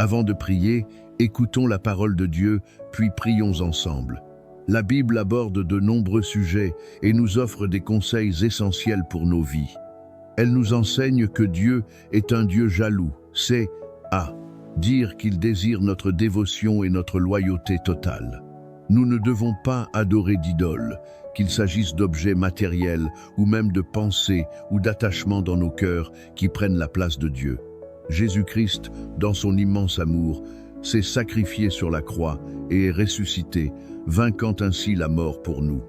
Avant de prier, écoutons la parole de Dieu, puis prions ensemble. La Bible aborde de nombreux sujets et nous offre des conseils essentiels pour nos vies. Elle nous enseigne que Dieu est un Dieu jaloux. C'est à dire qu'il désire notre dévotion et notre loyauté totale. Nous ne devons pas adorer d'idoles, qu'il s'agisse d'objets matériels ou même de pensées ou d'attachements dans nos cœurs qui prennent la place de Dieu. Jésus-Christ, dans son immense amour, s'est sacrifié sur la croix et est ressuscité, vainquant ainsi la mort pour nous.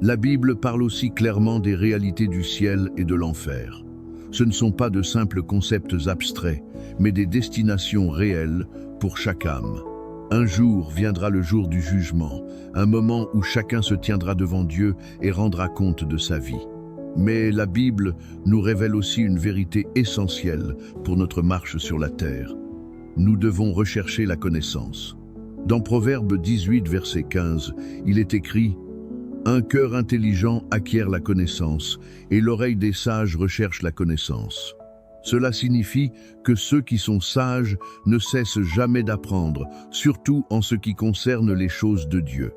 La Bible parle aussi clairement des réalités du ciel et de l'enfer. Ce ne sont pas de simples concepts abstraits, mais des destinations réelles pour chaque âme. Un jour viendra le jour du jugement, un moment où chacun se tiendra devant Dieu et rendra compte de sa vie. Mais la Bible nous révèle aussi une vérité essentielle pour notre marche sur la terre. Nous devons rechercher la connaissance. Dans Proverbe 18, verset 15, il est écrit « Un cœur intelligent acquiert la connaissance, et l'oreille des sages recherche la connaissance. » Cela signifie que ceux qui sont sages ne cessent jamais d'apprendre, surtout en ce qui concerne les choses de Dieu.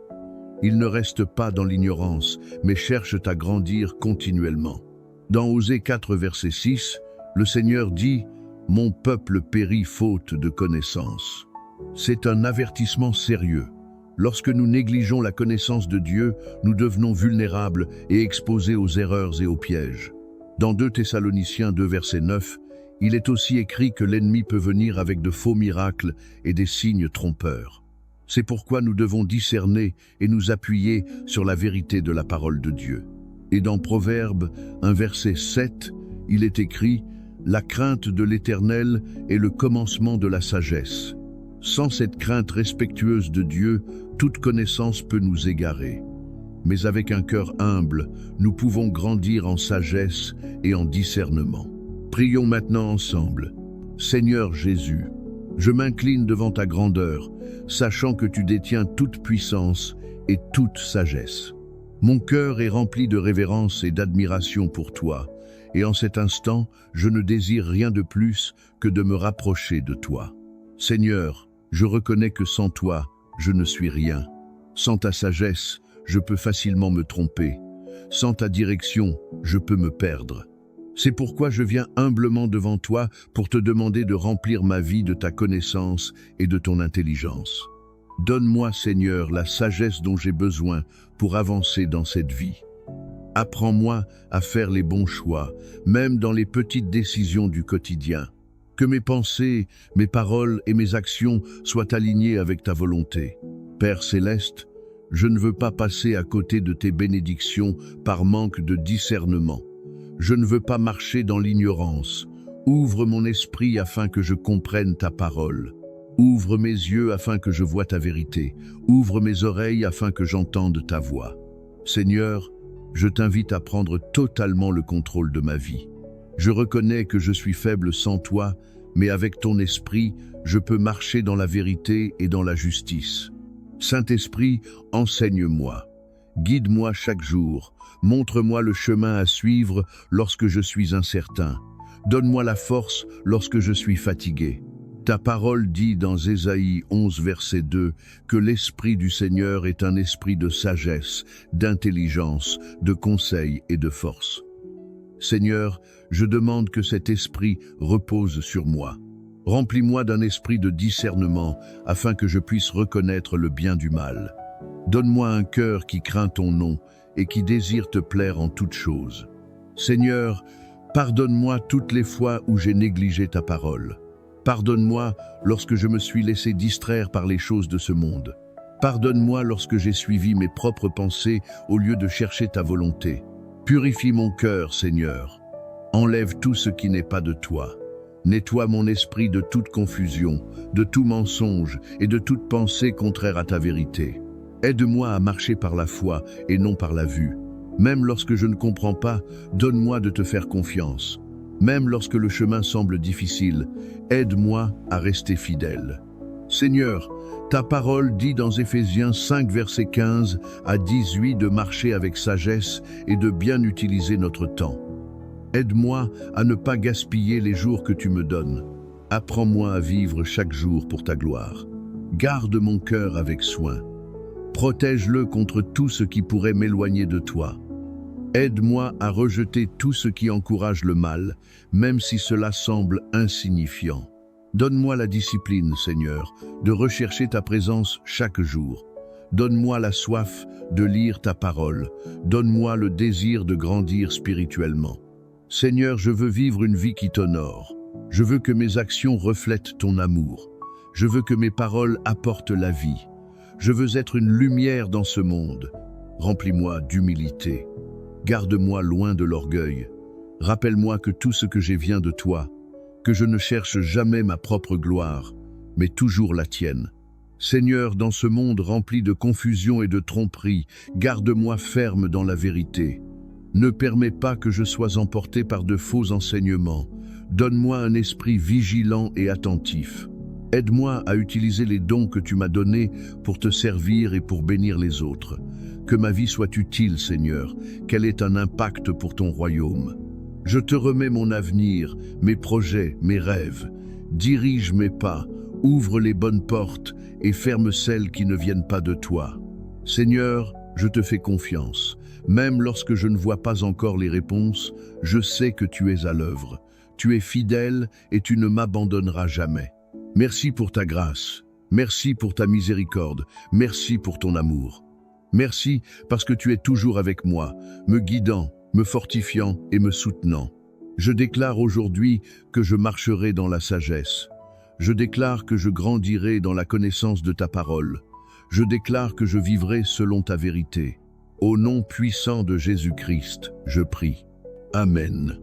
Ils ne restent pas dans l'ignorance, mais cherchent à grandir continuellement. Dans Osée 4, verset 6, le Seigneur dit « Mon peuple périt faute de connaissance ». C'est un avertissement sérieux. Lorsque nous négligeons la connaissance de Dieu, nous devenons vulnérables et exposés aux erreurs et aux pièges. Dans 2 Thessaloniciens 2, verset 9, il est aussi écrit que l'ennemi peut venir avec de faux miracles et des signes trompeurs. C'est pourquoi nous devons discerner et nous appuyer sur la vérité de la parole de Dieu. Et dans Proverbe 1, verset 7, il est écrit « La crainte de l'Éternel est le commencement de la sagesse. Sans cette crainte respectueuse de Dieu, toute connaissance peut nous égarer. Mais avec un cœur humble, nous pouvons grandir en sagesse et en discernement. » Prions maintenant ensemble. Seigneur Jésus, je m'incline devant ta grandeur, sachant que tu détiens toute puissance et toute sagesse. Mon cœur est rempli de révérence et d'admiration pour toi, et en cet instant, je ne désire rien de plus que de me rapprocher de toi. Seigneur, je reconnais que sans toi, je ne suis rien. Sans ta sagesse, je peux facilement me tromper. Sans ta direction, je peux me perdre. C'est pourquoi je viens humblement devant toi pour te demander de remplir ma vie de ta connaissance et de ton intelligence. Donne-moi, Seigneur, la sagesse dont j'ai besoin pour avancer dans cette vie. Apprends-moi à faire les bons choix, même dans les petites décisions du quotidien. Que mes pensées, mes paroles et mes actions soient alignées avec ta volonté. Père céleste, je ne veux pas passer à côté de tes bénédictions par manque de discernement. Je ne veux pas marcher dans l'ignorance. Ouvre mon esprit afin que je comprenne ta parole. Ouvre mes yeux afin que je voie ta vérité. Ouvre mes oreilles afin que j'entende ta voix. Seigneur, je t'invite à prendre totalement le contrôle de ma vie. Je reconnais que je suis faible sans toi, mais avec ton esprit, je peux marcher dans la vérité et dans la justice. Saint-Esprit, enseigne-moi. Guide-moi chaque jour. Montre-moi le chemin à suivre lorsque je suis incertain. Donne-moi la force lorsque je suis fatigué. Ta parole dit dans Ésaïe 11, verset 2, que l'Esprit du Seigneur est un esprit de sagesse, d'intelligence, de conseil et de force. Seigneur, je demande que cet esprit repose sur moi. Remplis-moi d'un esprit de discernement afin que je puisse reconnaître le bien du mal. Donne-moi un cœur qui craint ton nom et qui désire te plaire en toutes choses. Seigneur, pardonne-moi toutes les fois où j'ai négligé ta parole. Pardonne-moi lorsque je me suis laissé distraire par les choses de ce monde. Pardonne-moi lorsque j'ai suivi mes propres pensées au lieu de chercher ta volonté. Purifie mon cœur, Seigneur. Enlève tout ce qui n'est pas de toi. Nettoie mon esprit de toute confusion, de tout mensonge et de toute pensée contraire à ta vérité. Aide-moi à marcher par la foi et non par la vue. Même lorsque je ne comprends pas, donne-moi de te faire confiance. Même lorsque le chemin semble difficile, aide-moi à rester fidèle. Seigneur, ta parole dit dans Éphésiens 5, versets 15 à 18 de marcher avec sagesse et de bien utiliser notre temps. Aide-moi à ne pas gaspiller les jours que tu me donnes. Apprends-moi à vivre chaque jour pour ta gloire. Garde mon cœur avec soin. Protège-le contre tout ce qui pourrait m'éloigner de toi. Aide-moi à rejeter tout ce qui encourage le mal, même si cela semble insignifiant. Donne-moi la discipline, Seigneur, de rechercher ta présence chaque jour. Donne-moi la soif de lire ta parole. Donne-moi le désir de grandir spirituellement. Seigneur, je veux vivre une vie qui t'honore. Je veux que mes actions reflètent ton amour. Je veux que mes paroles apportent la vie. Je veux être une lumière dans ce monde. Remplis-moi d'humilité. Garde-moi loin de l'orgueil. Rappelle-moi que tout ce que j'ai vient de toi, que je ne cherche jamais ma propre gloire, mais toujours la tienne. Seigneur, dans ce monde rempli de confusion et de tromperie, garde-moi ferme dans la vérité. Ne permets pas que je sois emporté par de faux enseignements. Donne-moi un esprit vigilant et attentif. Aide-moi à utiliser les dons que tu m'as donnés pour te servir et pour bénir les autres. Que ma vie soit utile, Seigneur, qu'elle ait un impact pour ton royaume. Je te remets mon avenir, mes projets, mes rêves. Dirige mes pas, ouvre les bonnes portes et ferme celles qui ne viennent pas de toi. Seigneur, je te fais confiance. Même lorsque je ne vois pas encore les réponses, je sais que tu es à l'œuvre. Tu es fidèle et tu ne m'abandonneras jamais. Merci pour ta grâce. Merci pour ta miséricorde. Merci pour ton amour. Merci parce que tu es toujours avec moi, me guidant, me fortifiant et me soutenant. Je déclare aujourd'hui que je marcherai dans la sagesse. Je déclare que je grandirai dans la connaissance de ta parole. Je déclare que je vivrai selon ta vérité. Au nom puissant de Jésus-Christ, je prie. Amen.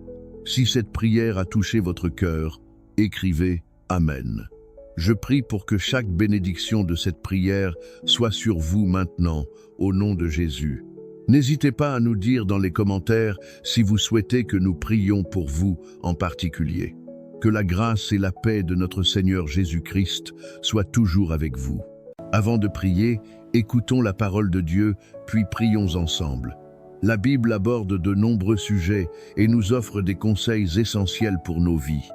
Si cette prière a touché votre cœur, écrivez Amen. Je prie pour que chaque bénédiction de cette prière soit sur vous maintenant, au nom de Jésus. N'hésitez pas à nous dire dans les commentaires si vous souhaitez que nous prions pour vous en particulier. Que la grâce et la paix de notre Seigneur Jésus-Christ soient toujours avec vous. Avant de prier, écoutons la parole de Dieu, puis prions ensemble. La Bible aborde de nombreux sujets et nous offre des conseils essentiels pour nos vies.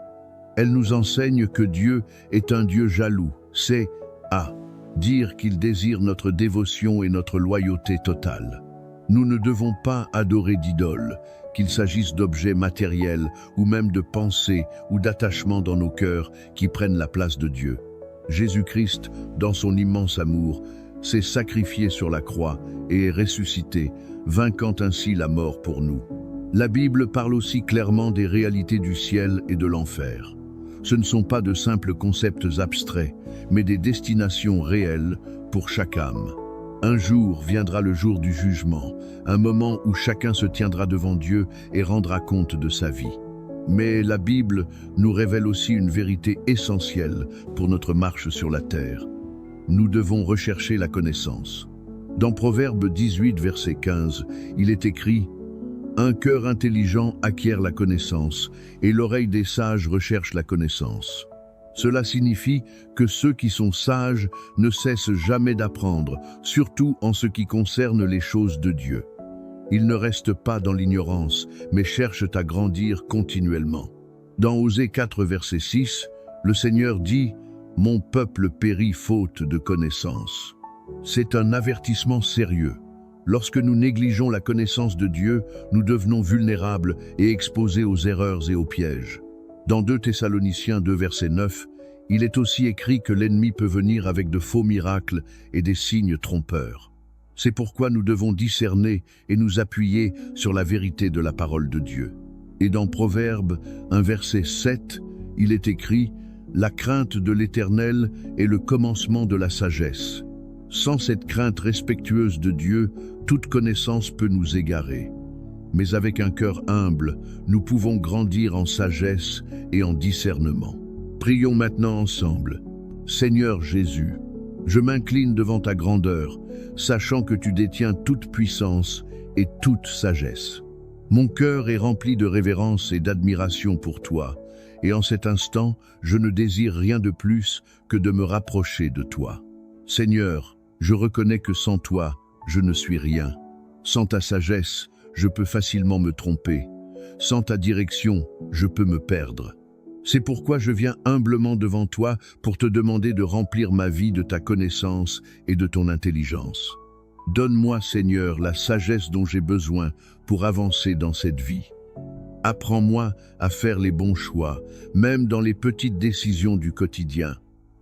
Elle nous enseigne que Dieu est un Dieu jaloux, c'est dire qu'il désire notre dévotion et notre loyauté totale. Nous ne devons pas adorer d'idoles, qu'il s'agisse d'objets matériels ou même de pensées ou d'attachements dans nos cœurs qui prennent la place de Dieu. Jésus-Christ, dans son immense amour, s'est sacrifié sur la croix et est ressuscité, vainquant ainsi la mort pour nous. La Bible parle aussi clairement des réalités du ciel et de l'enfer. Ce ne sont pas de simples concepts abstraits, mais des destinations réelles pour chaque âme. Un jour viendra le jour du jugement, un moment où chacun se tiendra devant Dieu et rendra compte de sa vie. Mais la Bible nous révèle aussi une vérité essentielle pour notre marche sur la terre. Nous devons rechercher la connaissance. Dans Proverbe 18, verset 15, il est écrit « Un cœur intelligent acquiert la connaissance, et l'oreille des sages recherche la connaissance. » Cela signifie que ceux qui sont sages ne cessent jamais d'apprendre, surtout en ce qui concerne les choses de Dieu. Ils ne restent pas dans l'ignorance, mais cherchent à grandir continuellement. Dans Osée 4, verset 6, le Seigneur dit « Mon peuple périt faute de connaissance ». C'est un avertissement sérieux. Lorsque nous négligeons la connaissance de Dieu, nous devenons vulnérables et exposés aux erreurs et aux pièges. Dans 2 Thessaloniciens 2, verset 9, il est aussi écrit que l'ennemi peut venir avec de faux miracles et des signes trompeurs. C'est pourquoi nous devons discerner et nous appuyer sur la vérité de la parole de Dieu. Et dans Proverbe 1, verset 7, il est écrit « La crainte de l'Éternel est le commencement de la sagesse. Sans cette crainte respectueuse de Dieu, toute connaissance peut nous égarer. Mais avec un cœur humble, nous pouvons grandir en sagesse et en discernement. » Prions maintenant ensemble. Seigneur Jésus, je m'incline devant ta grandeur, sachant que tu détiens toute puissance et toute sagesse. Mon cœur est rempli de révérence et d'admiration pour toi, et en cet instant, je ne désire rien de plus que de me rapprocher de toi. Seigneur, je reconnais que sans toi, je ne suis rien. Sans ta sagesse, je peux facilement me tromper. Sans ta direction, je peux me perdre. C'est pourquoi je viens humblement devant toi pour te demander de remplir ma vie de ta connaissance et de ton intelligence. Donne-moi, Seigneur, la sagesse dont j'ai besoin pour avancer dans cette vie. Apprends-moi à faire les bons choix, même dans les petites décisions du quotidien.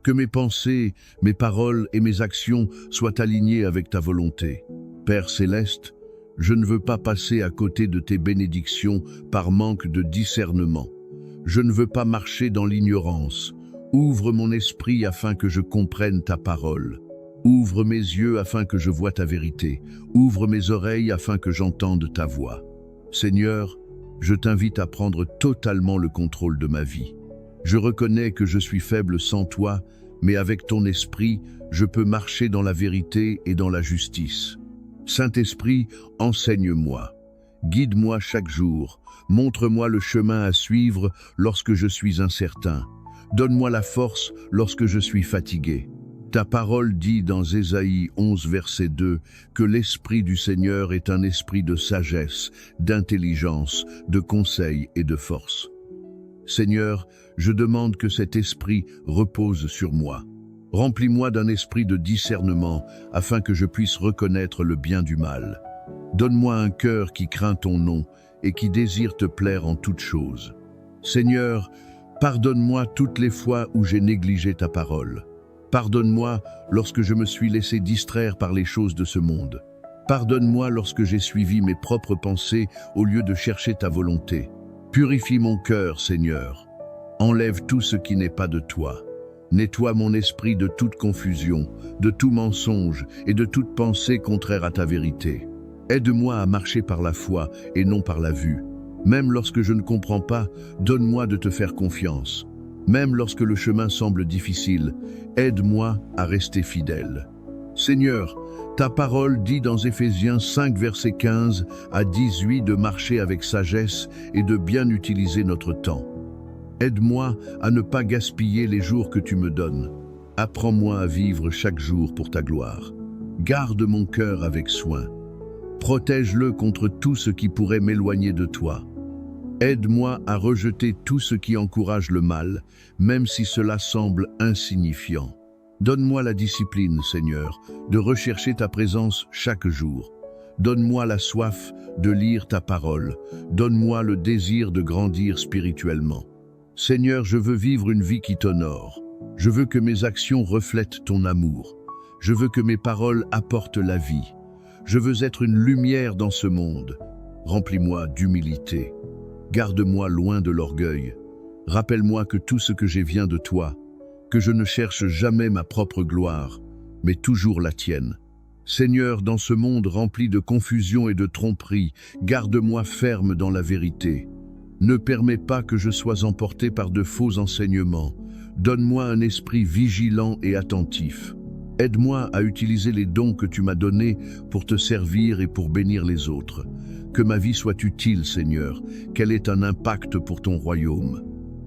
Que mes pensées, mes paroles et mes actions soient alignées avec ta volonté. Père céleste, je ne veux pas passer à côté de tes bénédictions par manque de discernement. Je ne veux pas marcher dans l'ignorance. Ouvre mon esprit afin que je comprenne ta parole. Ouvre mes yeux afin que je voie ta vérité. Ouvre mes oreilles afin que j'entende ta voix. Seigneur, je t'invite à prendre totalement le contrôle de ma vie. Je reconnais que je suis faible sans toi, mais avec ton esprit, je peux marcher dans la vérité et dans la justice. Saint-Esprit, enseigne-moi. Guide-moi chaque jour. Montre-moi le chemin à suivre lorsque je suis incertain. Donne-moi la force lorsque je suis fatigué. Ta parole dit dans Ésaïe 11, verset 2, que l'Esprit du Seigneur est un esprit de sagesse, d'intelligence, de conseil et de force. Seigneur, je demande que cet esprit repose sur moi. Remplis-moi d'un esprit de discernement afin que je puisse reconnaître le bien du mal. Donne-moi un cœur qui craint ton nom et qui désire te plaire en toutes choses. Seigneur, pardonne-moi toutes les fois où j'ai négligé ta parole. Pardonne-moi lorsque je me suis laissé distraire par les choses de ce monde. Pardonne-moi lorsque j'ai suivi mes propres pensées au lieu de chercher ta volonté. Purifie mon cœur, Seigneur. Enlève tout ce qui n'est pas de toi. Nettoie mon esprit de toute confusion, de tout mensonge et de toute pensée contraire à ta vérité. Aide-moi à marcher par la foi et non par la vue. Même lorsque je ne comprends pas, donne-moi de te faire confiance. Même lorsque le chemin semble difficile, aide-moi à rester fidèle. Seigneur, ta parole dit dans Éphésiens 5, versets 15 à 18 de marcher avec sagesse et de bien utiliser notre temps. Aide-moi à ne pas gaspiller les jours que tu me donnes. Apprends-moi à vivre chaque jour pour ta gloire. Garde mon cœur avec soin. Protège-le contre tout ce qui pourrait m'éloigner de toi. Aide-moi à rejeter tout ce qui encourage le mal, même si cela semble insignifiant. Donne-moi la discipline, Seigneur, de rechercher ta présence chaque jour. Donne-moi la soif de lire ta parole. Donne-moi le désir de grandir spirituellement. Seigneur, je veux vivre une vie qui t'honore. Je veux que mes actions reflètent ton amour. Je veux que mes paroles apportent la vie. Je veux être une lumière dans ce monde. Remplis-moi d'humilité. Garde-moi loin de l'orgueil. Rappelle-moi que tout ce que j'ai vient de toi, que je ne cherche jamais ma propre gloire, mais toujours la tienne. Seigneur, dans ce monde rempli de confusion et de tromperie, garde-moi ferme dans la vérité. Ne permets pas que je sois emporté par de faux enseignements. Donne-moi un esprit vigilant et attentif. Aide-moi à utiliser les dons que tu m'as donnés pour te servir et pour bénir les autres. Que ma vie soit utile, Seigneur, qu'elle ait un impact pour ton royaume.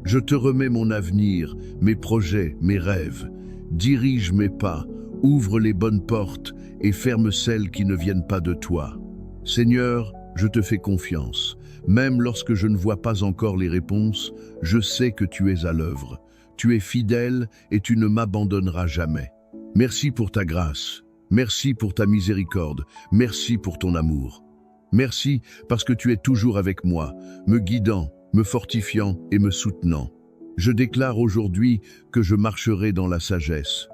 Je te remets mon avenir, mes projets, mes rêves. Dirige mes pas, ouvre les bonnes portes et ferme celles qui ne viennent pas de toi. Seigneur, je te fais confiance. Même lorsque je ne vois pas encore les réponses, je sais que tu es à l'œuvre. Tu es fidèle et tu ne m'abandonneras jamais. Merci pour ta grâce. Merci pour ta miséricorde. Merci pour ton amour. Merci parce que tu es toujours avec moi, me guidant, me fortifiant et me soutenant. Je déclare aujourd'hui que je marcherai dans la sagesse.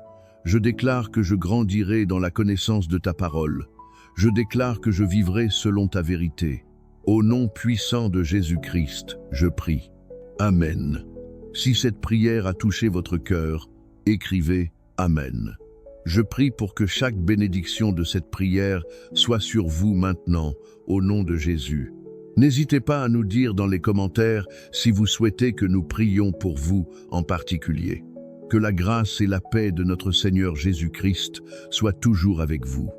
Je déclare que je grandirai dans la connaissance de ta parole. Je déclare que je vivrai selon ta vérité. Au nom puissant de Jésus-Christ, je prie. Amen. Si cette prière a touché votre cœur, écrivez Amen. Je prie pour que chaque bénédiction de cette prière soit sur vous maintenant, au nom de Jésus. N'hésitez pas à nous dire dans les commentaires si vous souhaitez que nous prions pour vous en particulier. Que la grâce et la paix de notre Seigneur Jésus-Christ soient toujours avec vous.